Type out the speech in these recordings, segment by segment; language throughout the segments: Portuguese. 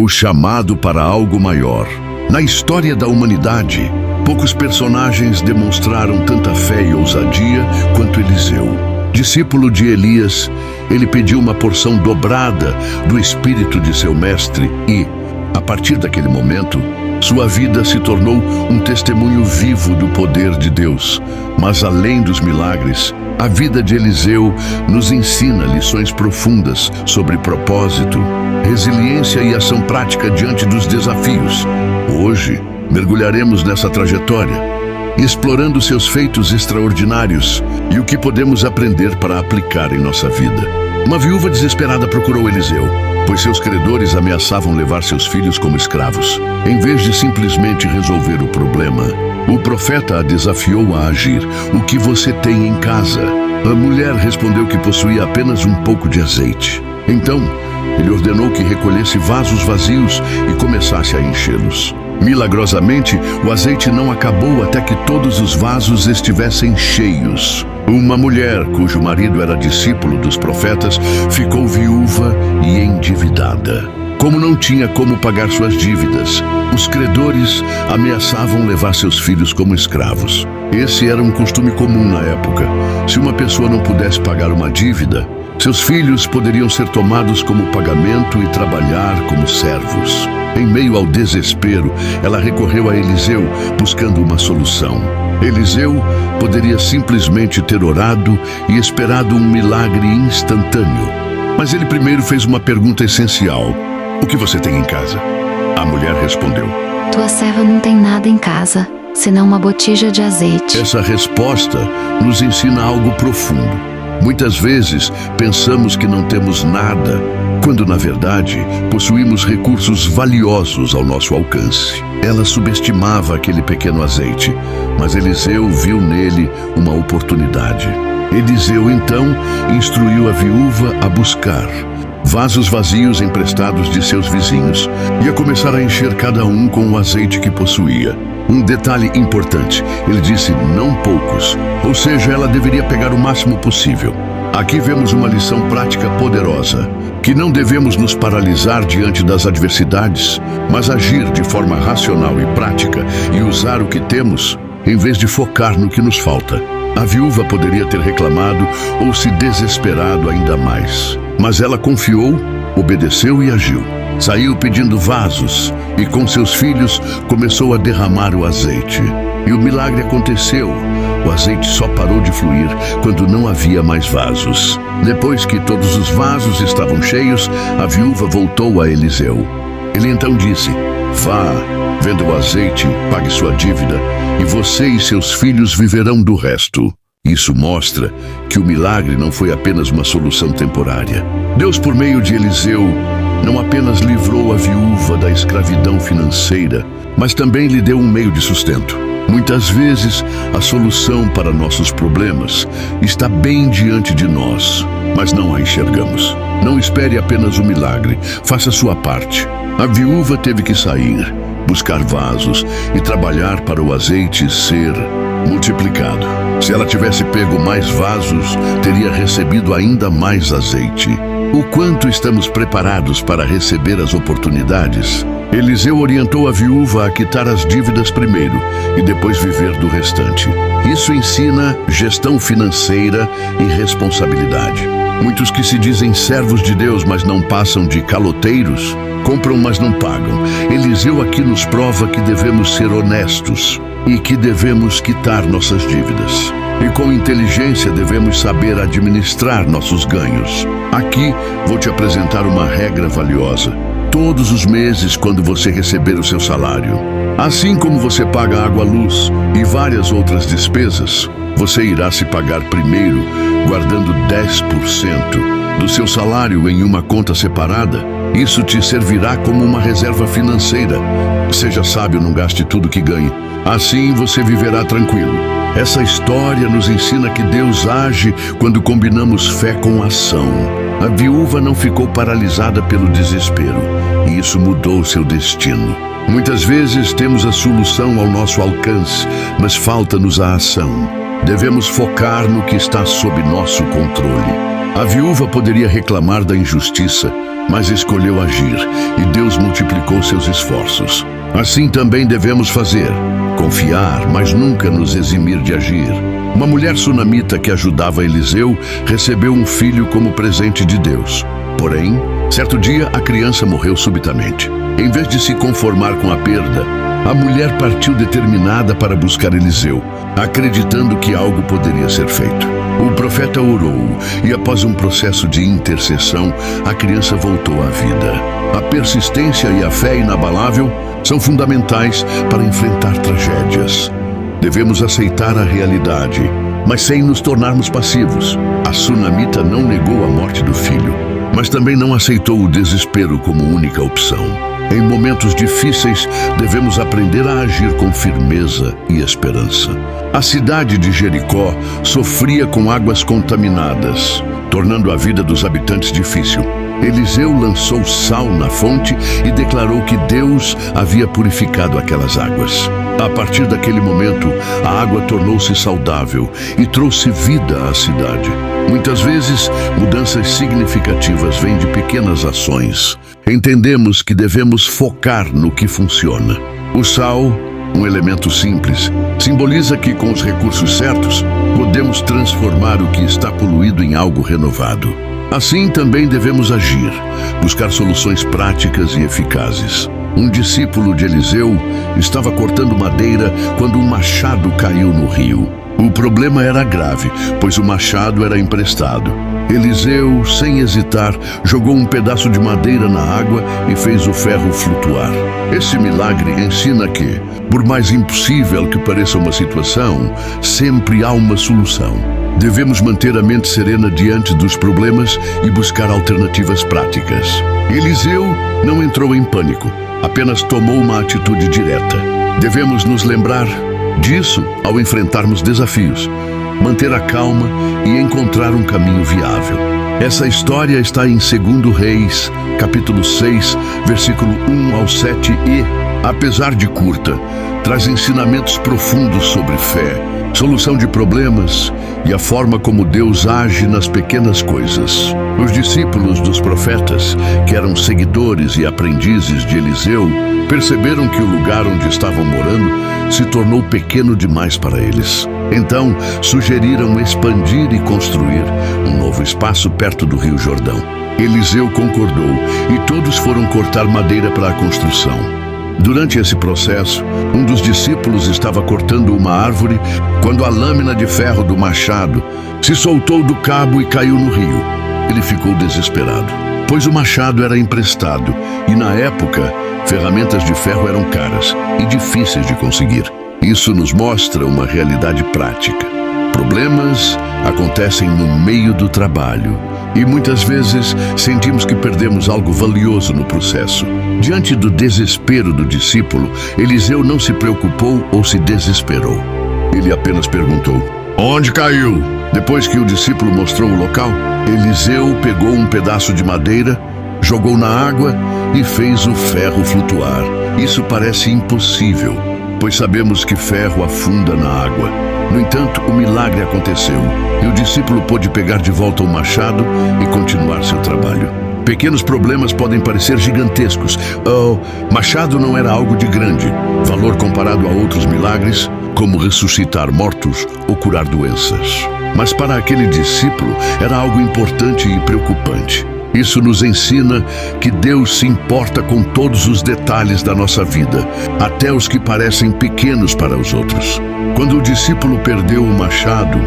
o chamado para algo maior. Na história da humanidade, poucos personagens demonstraram tanta fé e ousadia quanto Eliseu. Discípulo de Elias, ele pediu uma porção dobrada do espírito de seu mestre e, a partir daquele momento, sua vida se tornou um testemunho vivo do poder de Deus. Mas além dos milagres, a vida de Eliseu nos ensina lições profundas sobre propósito, resiliência e ação prática diante dos desafios. Hoje, mergulharemos nessa trajetória, explorando seus feitos extraordinários e o que podemos aprender para aplicar em nossa vida. Uma viúva desesperada procurou Eliseu, pois seus credores ameaçavam levar seus filhos como escravos. Em vez de simplesmente resolver o problema, o profeta a desafiou a agir. O que você tem em casa? A mulher respondeu que possuía apenas um pouco de azeite. Então, ele ordenou que recolhesse vasos vazios e começasse a enchê-los. Milagrosamente, o azeite não acabou até que todos os vasos estivessem cheios. Uma mulher, cujo marido era discípulo dos profetas, ficou viúva e endividada. Como não tinha como pagar suas dívidas, os credores ameaçavam levar seus filhos como escravos. Esse era um costume comum na época. Se uma pessoa não pudesse pagar uma dívida, seus filhos poderiam ser tomados como pagamento e trabalhar como servos. Em meio ao desespero, ela recorreu a Eliseu buscando uma solução. Eliseu poderia simplesmente ter orado e esperado um milagre instantâneo. Mas ele primeiro fez uma pergunta essencial: o que você tem em casa? A mulher respondeu: tua serva não tem nada em casa, senão uma botija de azeite. Essa resposta nos ensina algo profundo. Muitas vezes pensamos que não temos nada, quando na verdade possuímos recursos valiosos ao nosso alcance. Ela subestimava aquele pequeno azeite, mas Eliseu viu nele uma oportunidade. Eliseu então instruiu a viúva a buscar vasos vazios emprestados de seus vizinhos e a começar a encher cada um com o azeite que possuía. Um detalhe importante, ele disse não poucos, ou seja, ela deveria pegar o máximo possível. Aqui vemos uma lição prática poderosa, que não devemos nos paralisar diante das adversidades, mas agir de forma racional e prática e usar o que temos, em vez de focar no que nos falta. A viúva poderia ter reclamado ou se desesperado ainda mais, mas ela confiou, obedeceu e agiu. Saiu pedindo vasos e com seus filhos começou a derramar o azeite. E o milagre aconteceu. O azeite só parou de fluir quando não havia mais vasos. Depois que todos os vasos estavam cheios, a viúva voltou a Eliseu. Ele então disse: vá, venda o azeite, pague sua dívida, e você e seus filhos viverão do resto. Isso mostra que o milagre não foi apenas uma solução temporária. Deus, por meio de Eliseu, não apenas livrou a viúva da escravidão financeira, mas também lhe deu um meio de sustento. Muitas vezes, a solução para nossos problemas está bem diante de nós, mas não a enxergamos. Não espere apenas o milagre, faça a sua parte. A viúva teve que sair, buscar vasos e trabalhar para o azeite ser multiplicado. Se ela tivesse pego mais vasos, teria recebido ainda mais azeite. O quanto estamos preparados para receber as oportunidades? Eliseu orientou a viúva a quitar as dívidas primeiro e depois viver do restante. Isso ensina gestão financeira e responsabilidade. Muitos que se dizem servos de Deus, mas não passam de caloteiros, compram, mas não pagam. Eliseu aqui nos prova que devemos ser honestos e que devemos quitar nossas dívidas. E com inteligência devemos saber administrar nossos ganhos. Aqui vou te apresentar uma regra valiosa. Todos os meses, quando você receber o seu salário, assim como você paga água, luz e várias outras despesas, você irá se pagar primeiro, guardando 10% do seu salário em uma conta separada. Isso te servirá como uma reserva financeira. Seja sábio, não gaste tudo que ganhe. Assim você viverá tranquilo. Essa história nos ensina que Deus age quando combinamos fé com ação. A viúva não ficou paralisada pelo desespero, e isso mudou seu destino. Muitas vezes temos a solução ao nosso alcance, mas falta-nos a ação. Devemos focar no que está sob nosso controle. A viúva poderia reclamar da injustiça, mas escolheu agir, e Deus multiplicou seus esforços. Assim também devemos fazer: confiar, mas nunca nos eximir de agir. Uma mulher sunamita que ajudava Eliseu recebeu um filho como presente de Deus. Porém, certo dia a criança morreu subitamente. Em vez de se conformar com a perda, a mulher partiu determinada para buscar Eliseu, acreditando que algo poderia ser feito. O profeta orou e, após um processo de intercessão, a criança voltou à vida. A persistência e a fé inabalável são fundamentais para enfrentar tragédias. Devemos aceitar a realidade, mas sem nos tornarmos passivos. A sunamita não negou a morte do filho, mas também não aceitou o desespero como única opção. Em momentos difíceis, devemos aprender a agir com firmeza e esperança. A cidade de Jericó sofria com águas contaminadas, tornando a vida dos habitantes difícil. Eliseu lançou sal na fonte e declarou que Deus havia purificado aquelas águas. A partir daquele momento, a água tornou-se saudável e trouxe vida à cidade. Muitas vezes, mudanças significativas vêm de pequenas ações. Entendemos que devemos focar no que funciona. O sal, um elemento simples, simboliza que com os recursos certos, podemos transformar o que está poluído em algo renovado. Assim também devemos agir, buscar soluções práticas e eficazes. Um discípulo de Eliseu estava cortando madeira quando um machado caiu no rio. O problema era grave, pois o machado era emprestado. Eliseu, sem hesitar, jogou um pedaço de madeira na água e fez o ferro flutuar. Esse milagre ensina que, por mais impossível que pareça uma situação, sempre há uma solução. Devemos manter a mente serena diante dos problemas e buscar alternativas práticas. Eliseu não entrou em pânico, apenas tomou uma atitude direta. Devemos nos lembrar disso ao enfrentarmos desafios, manter a calma e encontrar um caminho viável. Essa história está em 2 Reis, capítulo 6, versículo 1 ao 7 e, apesar de curta, traz ensinamentos profundos sobre fé, solução de problemas e a forma como Deus age nas pequenas coisas. Os discípulos dos profetas, que eram seguidores e aprendizes de Eliseu, perceberam que o lugar onde estavam morando se tornou pequeno demais para eles. Então, sugeriram expandir e construir um novo espaço perto do Rio Jordão. Eliseu concordou e todos foram cortar madeira para a construção. Durante esse processo, um dos discípulos estava cortando uma árvore quando a lâmina de ferro do machado se soltou do cabo e caiu no rio. Ele ficou desesperado, pois o machado era emprestado e, na época, ferramentas de ferro eram caras e difíceis de conseguir. Isso nos mostra uma realidade prática. Problemas acontecem no meio do trabalho e muitas vezes sentimos que perdemos algo valioso no processo. Diante do desespero do discípulo, Eliseu não se preocupou ou se desesperou. Ele apenas perguntou: "Onde caiu?" Depois que o discípulo mostrou o local, Eliseu pegou um pedaço de madeira, jogou na água e fez o ferro flutuar. Isso parece impossível, pois sabemos que ferro afunda na água. No entanto, o milagre aconteceu e o discípulo pôde pegar de volta o machado e continuar seu trabalho. Pequenos problemas podem parecer gigantescos. O machado não era algo de grande valor comparado a outros milagres, como ressuscitar mortos ou curar doenças. Mas para aquele discípulo era algo importante e preocupante. Isso nos ensina que Deus se importa com todos os detalhes da nossa vida, até os que parecem pequenos para os outros. Quando o discípulo perdeu o machado,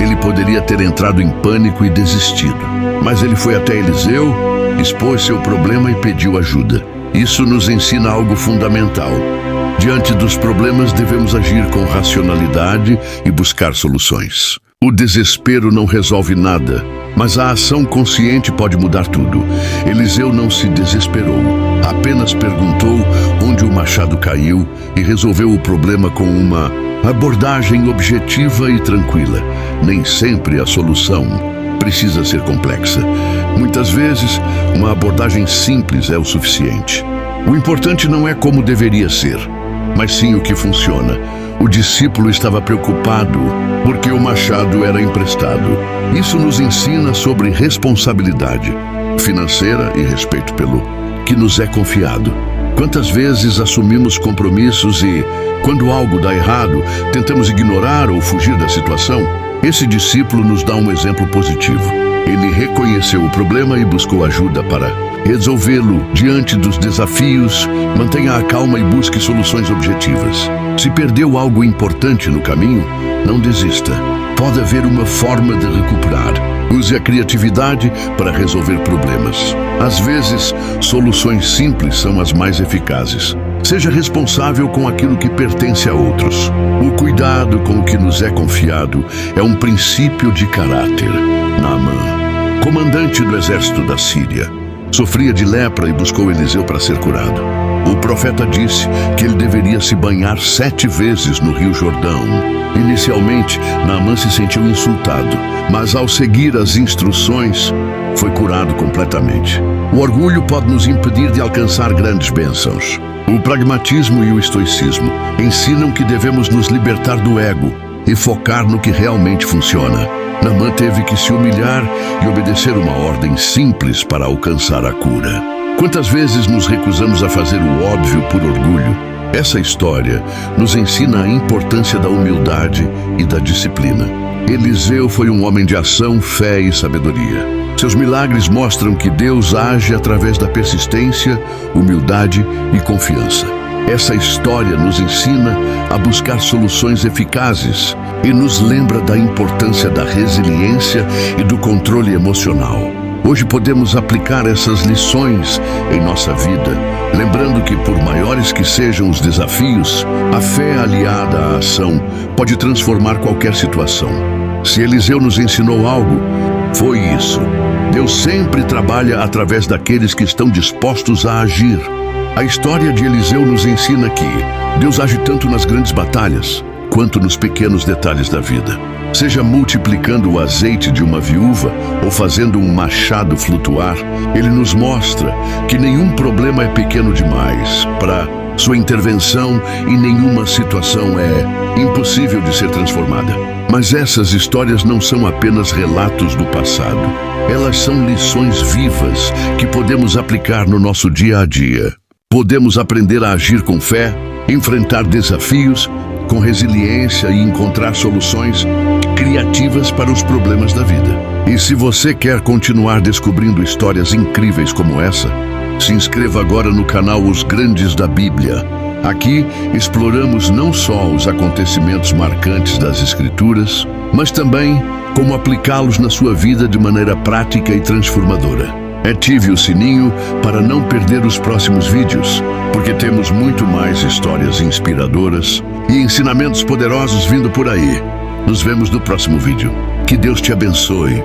ele poderia ter entrado em pânico e desistido. Mas ele foi até Eliseu, expôs seu problema e pediu ajuda. Isso nos ensina algo fundamental. Diante dos problemas, devemos agir com racionalidade e buscar soluções. O desespero não resolve nada, mas a ação consciente pode mudar tudo. Eliseu não se desesperou, apenas perguntou onde o machado caiu e resolveu o problema com uma abordagem objetiva e tranquila. Nem sempre a solução precisa ser complexa. Muitas vezes, uma abordagem simples é o suficiente. O importante não é como deveria ser, mas sim o que funciona. O discípulo estava preocupado porque o machado era emprestado. Isso nos ensina sobre responsabilidade. financeira e respeito pelo que nos é confiado. Quantas vezes assumimos compromissos e, quando algo dá errado, tentamos ignorar ou fugir da situação? Esse discípulo nos dá um exemplo positivo. Ele reconheceu o problema e buscou ajuda para resolvê-lo. Diante dos desafios, mantenha a calma e busque soluções objetivas. Se perdeu algo importante no caminho, não desista. Pode haver uma forma de recuperar. Use a criatividade para resolver problemas. Às vezes, soluções simples são as mais eficazes. Seja responsável com aquilo que pertence a outros. O cuidado com o que nos é confiado é um princípio de caráter. Naamã, comandante do exército da Síria, sofria de lepra e buscou Eliseu para ser curado. O profeta disse que ele deveria se banhar 7 vezes no Rio Jordão. Inicialmente, Naamã se sentiu insultado, mas ao seguir as instruções, foi curado completamente. O orgulho pode nos impedir de alcançar grandes bênçãos. O pragmatismo e o estoicismo ensinam que devemos nos libertar do ego e focar no que realmente funciona. Naamã teve que se humilhar e obedecer uma ordem simples para alcançar a cura. Quantas vezes nos recusamos a fazer o óbvio por orgulho? Essa história nos ensina a importância da humildade e da disciplina. Eliseu foi um homem de ação, fé e sabedoria. Seus milagres mostram que Deus age através da persistência, humildade e confiança. Essa história nos ensina a buscar soluções eficazes e nos lembra da importância da resiliência e do controle emocional. Hoje podemos aplicar essas lições em nossa vida, lembrando que, por maiores que sejam os desafios, a fé aliada à ação pode transformar qualquer situação. Se Eliseu nos ensinou algo, foi isso. Deus sempre trabalha através daqueles que estão dispostos a agir. A história de Eliseu nos ensina que Deus age tanto nas grandes batalhas quanto nos pequenos detalhes da vida. Seja multiplicando o azeite de uma viúva ou fazendo um machado flutuar, Ele nos mostra que nenhum problema é pequeno demais para sua intervenção e nenhuma situação é impossível de ser transformada. Mas essas histórias não são apenas relatos do passado. Elas são lições vivas que podemos aplicar no nosso dia a dia. Podemos aprender a agir com fé, enfrentar desafios com resiliência e encontrar soluções criativas para os problemas da vida. E se você quer continuar descobrindo histórias incríveis como essa, se inscreva agora no canal Os Grandes da Bíblia. Aqui exploramos não só os acontecimentos marcantes das Escrituras, mas também como aplicá-los na sua vida de maneira prática e transformadora. Ative o sininho para não perder os próximos vídeos, porque temos muito mais histórias inspiradoras e ensinamentos poderosos vindo por aí. Nos vemos no próximo vídeo. Que Deus te abençoe.